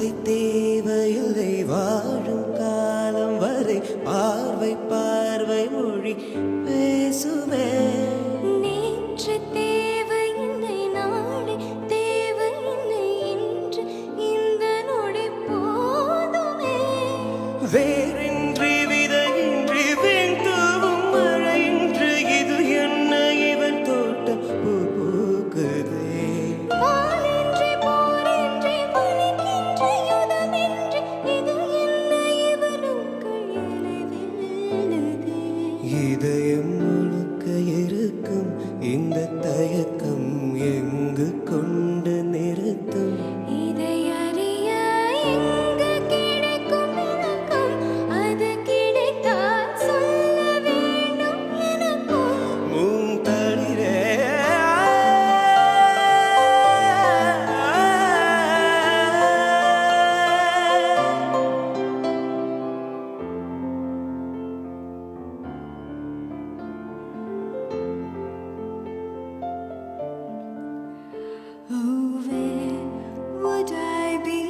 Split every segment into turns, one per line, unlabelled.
வார்த்தை தேவையில்லை வாழும் காலம் வரை பார்வை பார்வை மொழி பேசுவே.
நேற்று தேவையில்லை நாளை தேவையில்லை இன்று இந்த நொடி போதுமே.
வேறின்றி விதையின்றி வெண் தூவும் மழையின்றி இது என்ன இவன் தோட்டம் பூ பூக்குதே.
வானின்றி போரின்றி வலிக்கின்ற யுதமின்றி இது என்ன இவனுக்குள் இலைவெல்லுதே.
இதயம் முழுக்க இருக்கும் இந்த தயக்கம் எங்கு கொண்டு நிறுத்தும்.
இதை அறிய எங்கு கிடைக்கும் விளக்கம்? அது கிடைத்தால் சொல்ல வேண்டும் எனக்கும்.
மூந்தளிரே
Oh, where would I be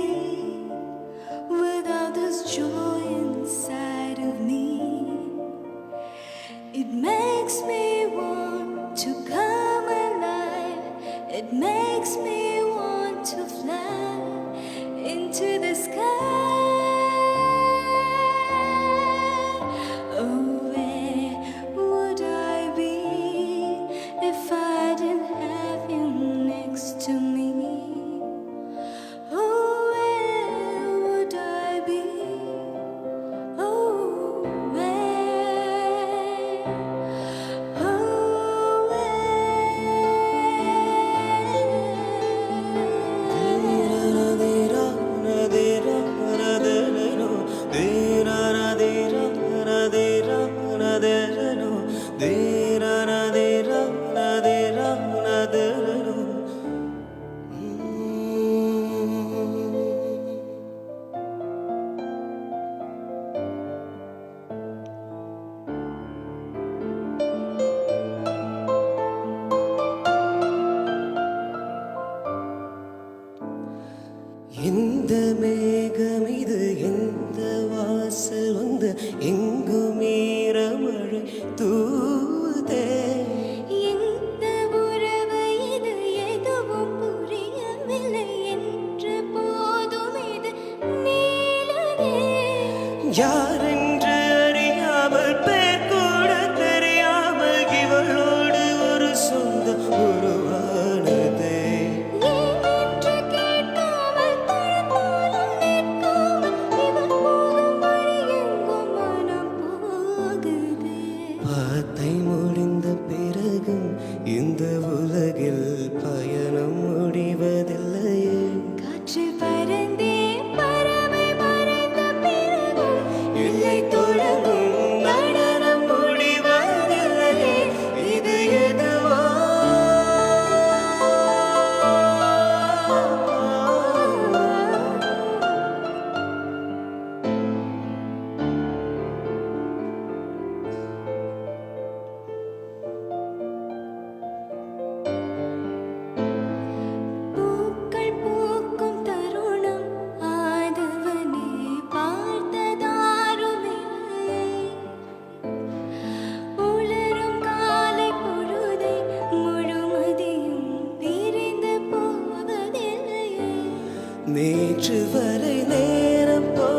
without this joy inside of me? It makes me want to come alive. It makes me want to fly into the sky. Oh, where would I be if I didn't have you next to me? Oh, where would I be? Oh, where? Oh,
இந்த மேகம் இது எந்த வாசல் வந்து எங்கும் ஈரமழை தூதே.
இந்த உறவு இது எதுவும் புரியவில்லை என்று போதும் இது நீளதே.
யாரென்று அறியாமல் பேர் கூட தெரியாமல் இவளோடு ஒரு சொந்தம் உருவானதே.
ஏனென்று கேட்காமல் தடுத்தாலும் நிற்காமல் இவன் போகும் வழி எங்கும் மனம் போகுதே.
வார்த்தை முடிந்த பிறகும் இந்த உலகில் பயணம் முடிவதில்லையே.
காற்று பறந்தே பறவை மறைந்த பிறகும்
இல்லை தொடங்கும் நடனம் முடிவதில்லையே. இது எதுவோ
பூக்கள் பூக்கும் தருணம் ஆதவனே பார்த்ததாருமில்லை. உளரும் காலை பொழுதை முழுமதியும் பிரிந்து போவதில்லையே.
நேற்று வரை நேரம் போ